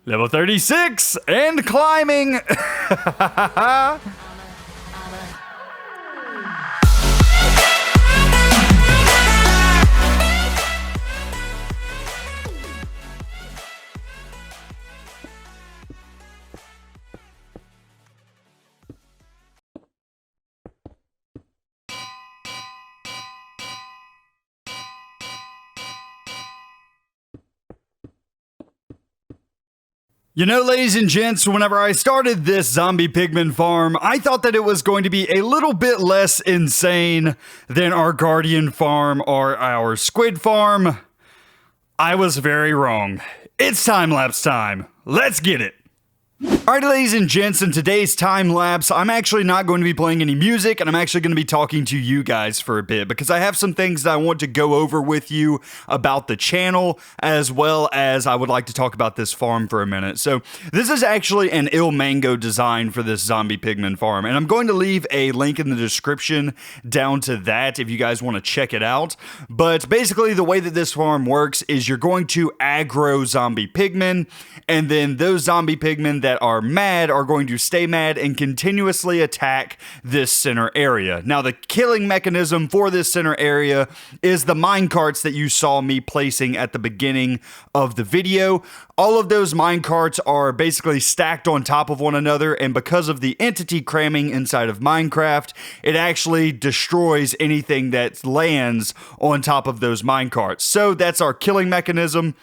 Level 36 and climbing. You know, ladies and gents, whenever I started this zombie pigman farm, I thought that it was going to be a little bit less insane than our guardian farm or our squid farm. I was very wrong. It's time-lapse time. Let's get it. Alright, ladies and gents, in today's time-lapse, I'm actually not going to be playing any music, and I'm actually going to be talking to you guys for a bit, because I have some things that I want to go over with you about the channel, as well as I would like to talk about this farm for a minute. So, this is actually an Il Mango design for this zombie pigman farm, and I'm going to leave a link in the description down to that if you guys want to check it out. But basically, the way that this farm works is you're going to aggro zombie pigmen, and then those zombie pigmen that are mad are going to stay mad and continuously attack this center area. Now, the killing mechanism for this center area is the minecarts that you saw me placing at the beginning of the video. All of those minecarts are basically stacked on top of one another, and because of the entity cramming inside of Minecraft, it actually destroys anything that lands on top of those minecarts. So that's our killing mechanism.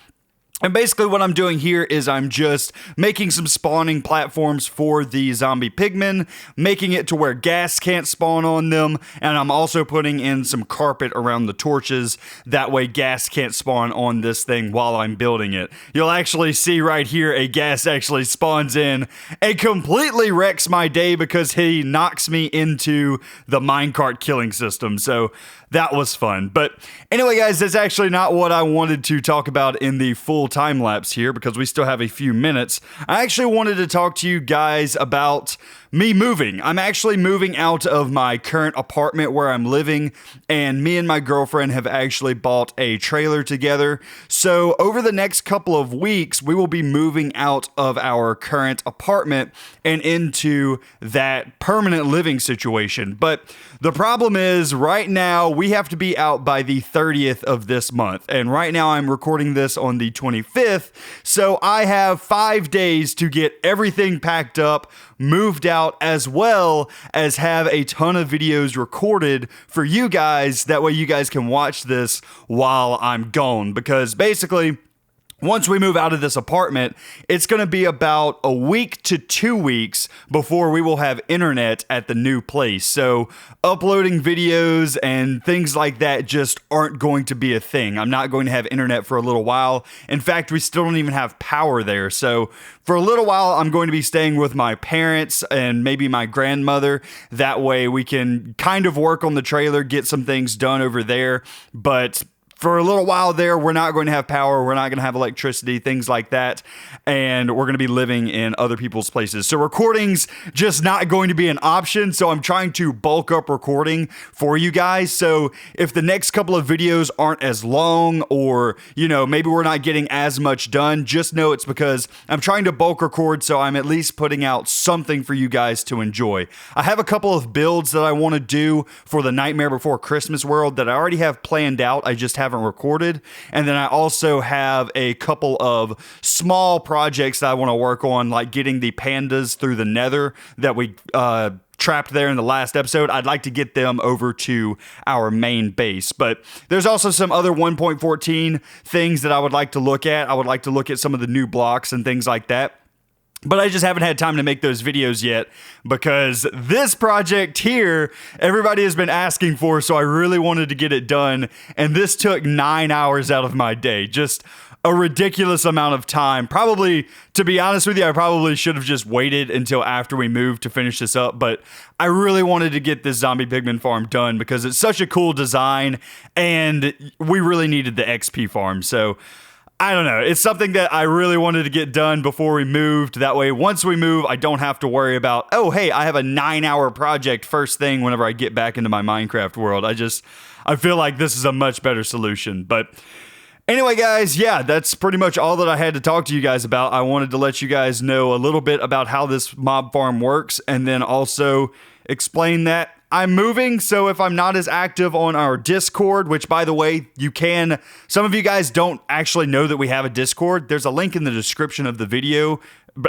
And basically what I'm doing here is I'm just making some spawning platforms for the zombie pigmen, making it to where gas can't spawn on them, and I'm also putting in some carpet around the torches, that way gas can't spawn on this thing while I'm building it. You'll actually see right here a gas actually spawns in and completely wrecks my day because he knocks me into the minecart killing system, so that was fun. But anyway, guys, that's actually not what I wanted to talk about in the full time lapse here because we still have a few minutes. I actually wanted to talk to you guys about me moving. I'm actually moving out of my current apartment where I'm living, and me and my girlfriend have actually bought a trailer together. So over the next couple of weeks, we will be moving out of our current apartment and into that permanent living situation. But the problem is right now we have to be out by the 30th of this month. And right now I'm recording this on the 25th. So I have 5 days to get everything packed up, moved out, as well as have a ton of videos recorded for you guys. That way you guys can watch this while I'm gone. Because basically, once we move out of this apartment, it's going to be about a week to 2 weeks before we will have internet at the new place. So uploading videos and things like that just aren't going to be a thing. I'm not going to have internet for a little while. In fact, we still don't even have power there. So for a little while, I'm going to be staying with my parents and maybe my grandmother. That way we can kind of work on the trailer, get some things done over there. But for a little while there, we're not going to have power, we're not going to have electricity, things like that, and we're going to be living in other people's places. So recording's just not going to be an option, so I'm trying to bulk up recording for you guys. So if the next couple of videos aren't as long, or, you know, maybe we're not getting as much done, just know it's because I'm trying to bulk record, so I'm at least putting out something for you guys to enjoy. I have a couple of builds that I want to do for the Nightmare Before Christmas world that I already have planned out, I just haven't recorded. And then I also have a couple of small projects that I want to work on, like getting the pandas through the nether that we trapped there in the last episode. I'd like to get them over to our main base. But there's also some other 1.14 things that I would like to look at. I would like to look at some of the new blocks and things like that. But I just haven't had time to make those videos yet because this project here, everybody has been asking for, so I really wanted to get it done. And this took 9 hours out of my day. Just a ridiculous amount of time. Probably, to be honest with you, I probably should have just waited until after we moved to finish this up. But I really wanted to get this zombie pigman farm done because it's such a cool design and we really needed the XP farm. So I don't know. It's something that I really wanted to get done before we moved. That way, once we move, I don't have to worry about, oh, hey, I have a 9-hour project first thing whenever I get back into my Minecraft world. I feel like this is a much better solution. But Anyway, guys, yeah, that's pretty much all that I had to talk to you guys about. I wanted to let you guys know a little bit about how this mob farm works, and then also explain that I'm moving, so if I'm not as active on our Discord, which, by the way, some of you guys don't actually know that we have a Discord. There's a link in the description of the video.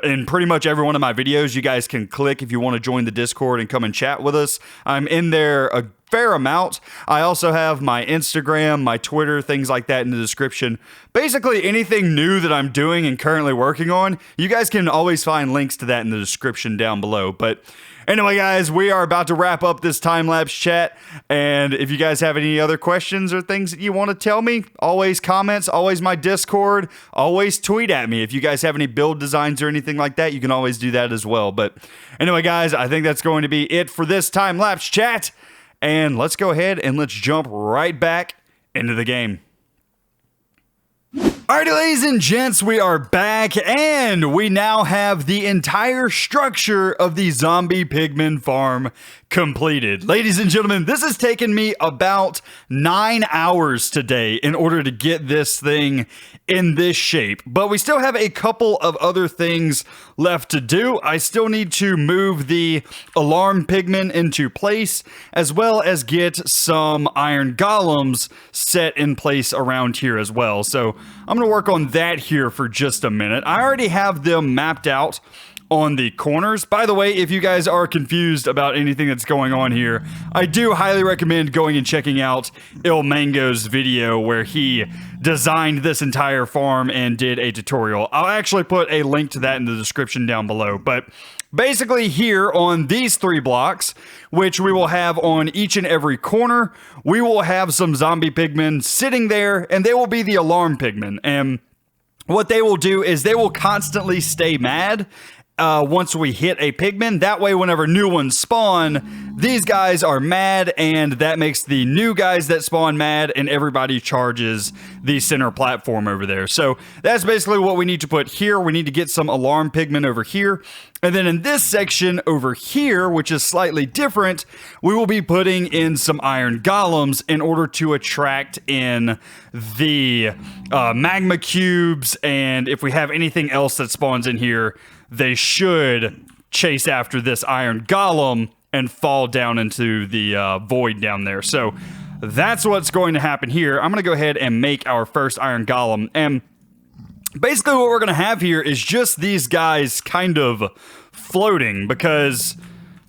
In pretty much every one of my videos, you guys can click if you want to join the Discord and come and chat with us. I'm in there a fair amount. I also have my Instagram, my Twitter, things like that in the description. Basically, anything new that I'm doing and currently working on, you guys can always find links to that in the description down below. But anyway, guys, we are about to wrap up this time-lapse chat, and if you guys have any other questions or things that you want to tell me, always comments, always my Discord, always tweet at me. If you guys have any build designs or anything like that, you can always do that as well. But anyway, guys, I think that's going to be it for this time-lapse chat, and let's go ahead and let's jump right back into the game. Alrighty, ladies and gents, we are back, and we now have the entire structure of the zombie pigman farm completed. Ladies and gentlemen, this has taken me about 9 hours today in order to get this thing in this shape, but we still have a couple of other things left to do. I still need to move the alarm pigmen into place, as well as get some iron golems set in place around here as well. So I'm going to work on that here for just a minute. I already have them mapped out on the corners. By the way, if you guys are confused about anything that's going on here, I do highly recommend going and checking out Il Mango's video where he designed this entire farm and did a tutorial. I'll actually put a link to that in the description down below. But basically here on these 3 blocks, which we will have on each and every corner, we will have some zombie pigmen sitting there, and they will be the alarm pigmen. And what they will do is they will constantly stay mad once we hit a pigman. That way, whenever new ones spawn, these guys are mad, and that makes the new guys that spawn mad, and everybody charges the center platform over there. So that's basically what we need to put here. We need to get some alarm pigmen over here. And then in this section over here, which is slightly different, we will be putting in some iron golems in order to attract in the magma cubes. And if we have anything else that spawns in here, they should chase after this iron golem and fall down into the void down there. So that's what's going to happen here. I'm going to go ahead and make our first iron golem. And basically what we're going to have here is just these guys kind of floating, because,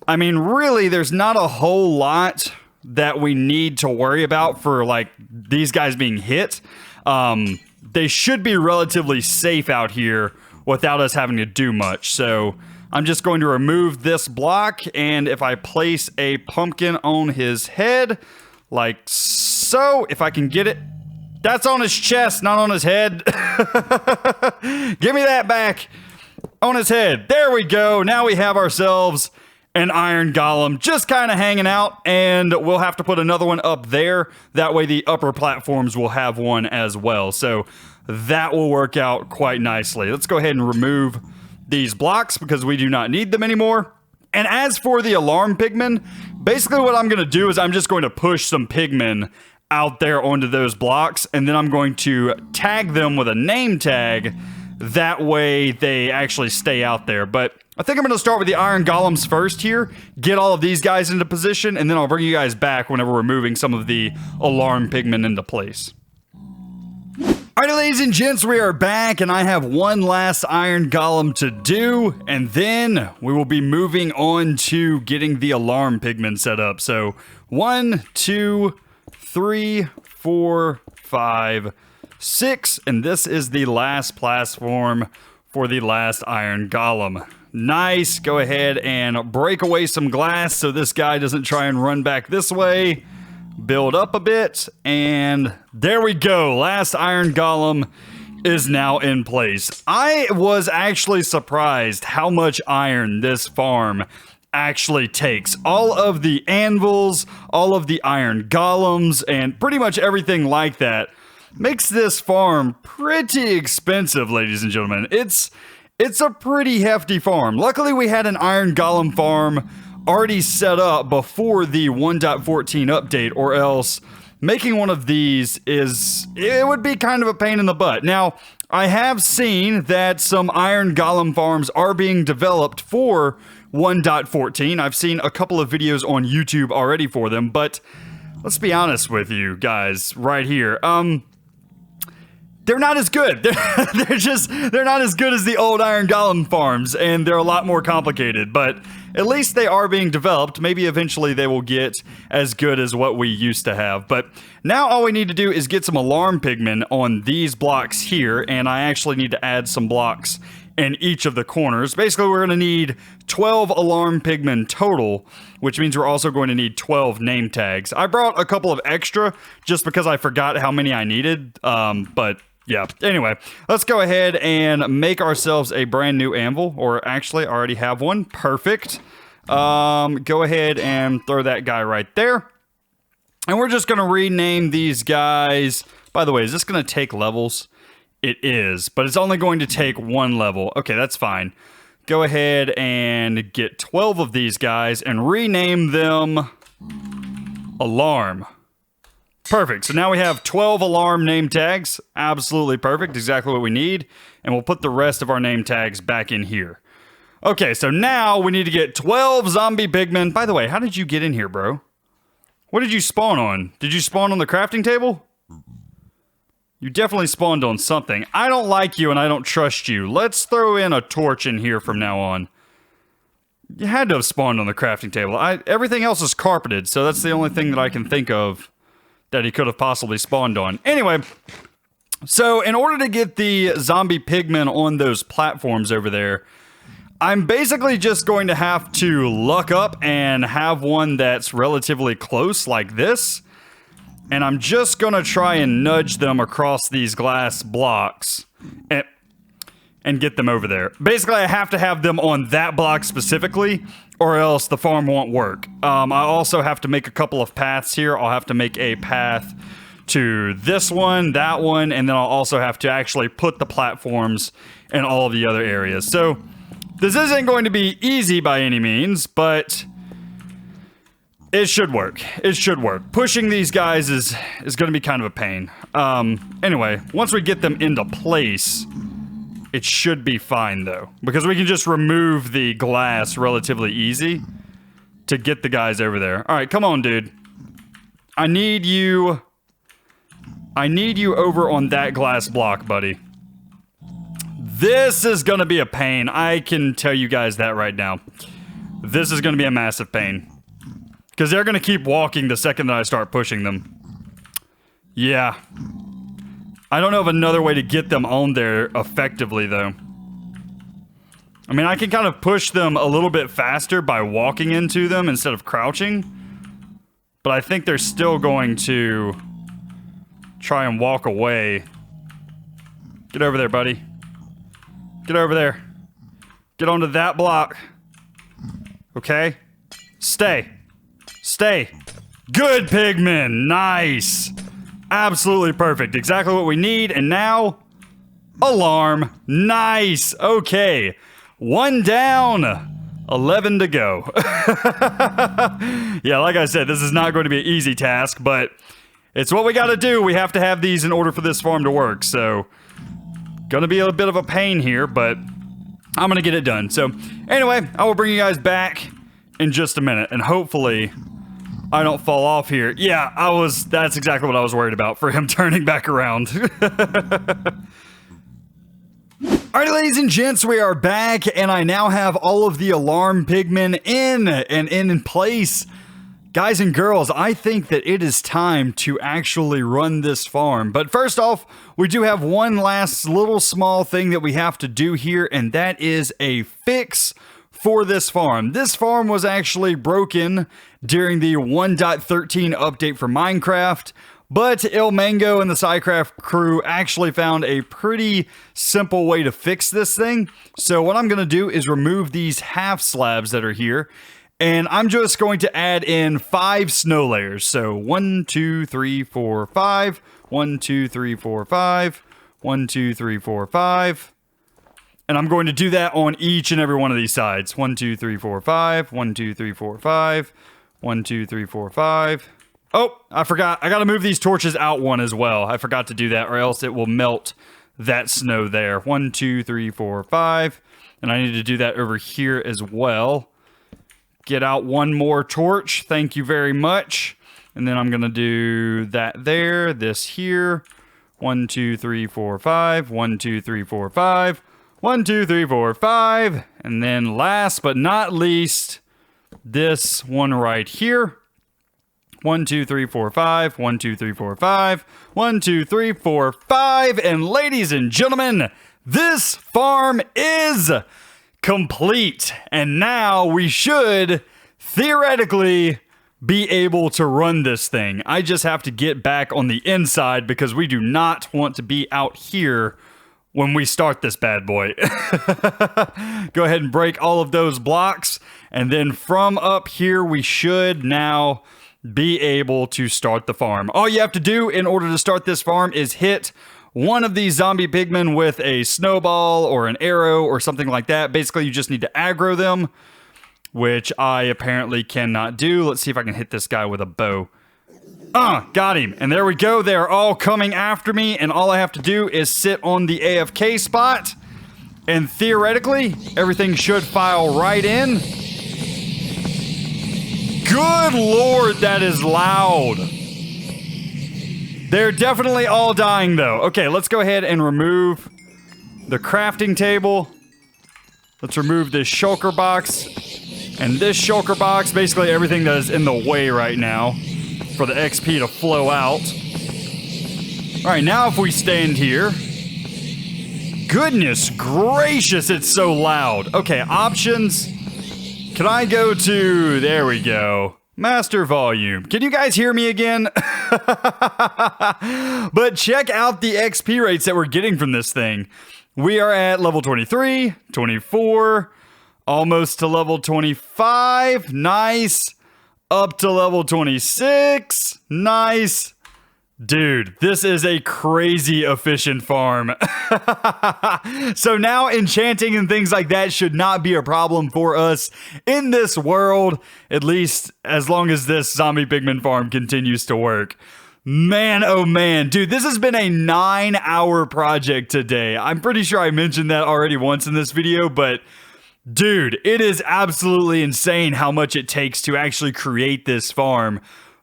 I mean, really, there's not a whole lot that we need to worry about for, like, these guys being hit. They should be relatively safe out here without us having to do much. So I'm just going to remove this block, and if I place a pumpkin on his head, like so, if I can get it, that's on his chest, not on his head. Give me that back. On his head. There we go. Now we have ourselves an iron golem just kind of hanging out, and we'll have to put another one up there. That way the upper platforms will have one as well. So that will work out quite nicely. Let's go ahead and remove these blocks because we do not need them anymore. And as for the alarm pigmen, basically what I'm going to do is I'm just going to push some pigmen out there onto those blocks, and then I'm going to tag them with a name tag. That way they actually stay out there. But I think I'm going to start with the iron golems first here, get all of these guys into position, and then I'll bring you guys back whenever we're moving some of the alarm pigmen into place. Alright, ladies and gents, we are back, and I have one last iron golem to do, and then we will be moving on to getting the alarm pigmen set up. So 1, 2, 3, 4, 5, 6, and this is the last platform for the last iron golem. Nice. Go ahead and break away some glass so this guy doesn't try and run back this way. Build up a bit, and there we go. Last iron golem is now in place. I was actually surprised how much iron this farm actually takes. All of the anvils, all of the iron golems, and pretty much everything like that makes this farm pretty expensive, ladies and gentlemen. It's a pretty hefty farm. Luckily, we had an iron golem farm already set up before the 1.14 update, or else making one of these it would be kind of a pain in the butt. Now, I have seen that some iron golem farms are being developed for 1.14. I've seen a couple of videos on YouTube already for them, but let's be honest with you guys right here. They're not as good. They're not as good as the old iron golem farms, and they're a lot more complicated, but at least they are being developed. Maybe eventually they will get as good as what we used to have. But now all we need to do is get some alarm pigmen on these blocks here, and I actually need to add some blocks in each of the corners. Basically, we're going to need 12 alarm pigmen total, which means we're also going to need 12 name tags. I brought a couple of extra just because I forgot how many I needed, but yeah. Anyway, let's go ahead and make ourselves a brand new anvil, or actually I already have one. Perfect. Go ahead and throw that guy right there. And we're just going to rename these guys. By the way, is this going to take levels? It is, but it's only going to take one level. Okay, that's fine. Go ahead and get 12 of these guys and rename them Alarm. Perfect. So now we have 12 alarm name tags. Absolutely perfect. Exactly what we need. And we'll put the rest of our name tags back in here. Okay, so now we need to get 12 zombie pigmen. By the way, how did you get in here, bro? What did you spawn on? Did you spawn on the crafting table? You definitely spawned on something. I don't like you and I don't trust you. Let's throw in a torch in here from now on. You had to have spawned on the crafting table. Everything else is carpeted, so that's the only thing that I can think of that he could have possibly spawned on. Anyway, so in order to get the zombie pigmen on those platforms over there, I'm basically just going to have to luck up and have one that's relatively close like this. And I'm just going to try and nudge them across these glass blocks and get them over there. Basically, I have to have them on that block specifically, or else the farm won't work. I also have to make a couple of paths here. I'll have to make a path to this one, that one, and then I'll also have to actually put the platforms in all of the other areas. So this isn't going to be easy by any means, but it should work. It should work. Pushing these guys is going to be kind of a pain. Anyway, once we get them into place, it should be fine, though, because we can just remove the glass relatively easy to get the guys over there. All right, come on, dude. I need you over on that glass block, buddy. This is going to be a pain. I can tell you guys that right now. This is going to be a massive pain, because they're going to keep walking the second that I start pushing them. Yeah. I don't know of another way to get them on there effectively, though. I mean, I can kind of push them a little bit faster by walking into them instead of crouching. But I think they're still going to try and walk away. Get over there, buddy. Get over there. Get onto that block. Okay? Stay. Stay. Good, Pigman. Nice. Absolutely perfect. Exactly what we need. And now, alarm. Nice. Okay. 1 down. 11 to go. Yeah, like I said, this is not going to be an easy task, but it's what we got to do. We have to have these in order for this farm to work. So, gonna be a bit of a pain here, but I'm gonna get it done. So, anyway, I will bring you guys back in just a minute, and hopefully I don't fall off here. Yeah, that's exactly what I was worried about, for him turning back around. Alright, ladies and gents, we are back, and I now have all of the alarm pigmen in place. Guys and girls, I think that it is time to actually run this farm. But first off, we do have one last little small thing that we have to do here, and that is a fix for this farm. This farm was actually broken during the 1.13 update for Minecraft, but Il Mango and the SciCraft crew actually found a pretty simple way to fix this thing. So what I'm going to do is remove these half slabs that are here, and I'm just going to add in 5 snow layers. So 1, 2, 3, 4, 5. 1, 2, 3, 4, 5. 1, 2, 3, 4, 5. And I'm going to do that on each and every one of these sides. 1, 2, 3, 4, 5. 1, 2, 3, 4, 5. 1, 2, 3, 4, 5. Oh, I forgot. I got to move these torches out one as well. I forgot to do that, or else it will melt that snow there. 1, 2, 3, 4, 5. And I need to do that over here as well. Get out one more torch. Thank you very much. And then I'm going to do that there, this here. 1, 2, 3, 4, 5. 1, 2, 3, 4, 5. 1, 2, 3, 4, 5. And then last but not least, this one right here. 1, 2, 3, 4, 5. 1, 2, 3, 4, 5. 1, 2, 3, 4, 5. And ladies and gentlemen, this farm is complete. And now we should theoretically be able to run this thing. I just have to get back on the inside because we do not want to be out here when we start this bad boy. Go ahead and break all of those blocks. And then from up here, we should now be able to start the farm. All you have to do in order to start this farm is hit one of these zombie pigmen with a snowball or an arrow or something like that. Basically, you just need to aggro them, which I apparently cannot do. Let's see if I can hit this guy with a bow. Got him. And there we go. They're all coming after me, and all I have to do is sit on the AFK spot, and theoretically, everything should file right in. Good Lord, that is loud. They're definitely all dying, though. Okay, let's go ahead and remove the crafting table. Let's remove this shulker box. And this shulker box, basically everything that is in the way right now for the XP to flow out. All right, now if we stand here. Goodness gracious, it's so loud. Okay, options. Can I go to, there we go, master volume. Can you guys hear me again? But check out the XP rates that we're getting from this thing. We are at level 23, 24, almost to level 25. Nice. Up to level 26. Nice. Dude, this is a crazy efficient farm. So now enchanting and things like that should not be a problem for us in this world, at least as long as this zombie pigman farm continues to work. Man, oh man, dude, this has been a 9-hour project today. I'm pretty sure I mentioned that already once in this video, but dude, it is absolutely insane how much it takes to actually create this farm.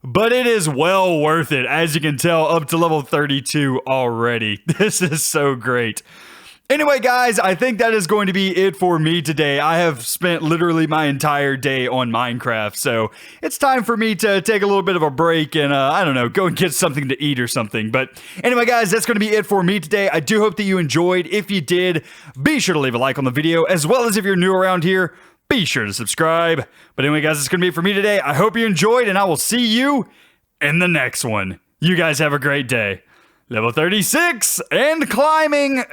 But it is well worth it, as you can tell, up to level 32 already. This is so great. Anyway, guys, I think that is going to be it for me today. I have spent literally my entire day on Minecraft, so it's time for me to take a little bit of a break and, I don't know, go and get something to eat or something. But anyway, guys, that's going to be it for me today. I do hope that you enjoyed. If you did, be sure to leave a like on the video, as well as if you're new around here, be sure to subscribe. But anyway, guys, it's going to be it for me today. I hope you enjoyed, and I will see you in the next one. You guys have a great day. Level 36 and climbing.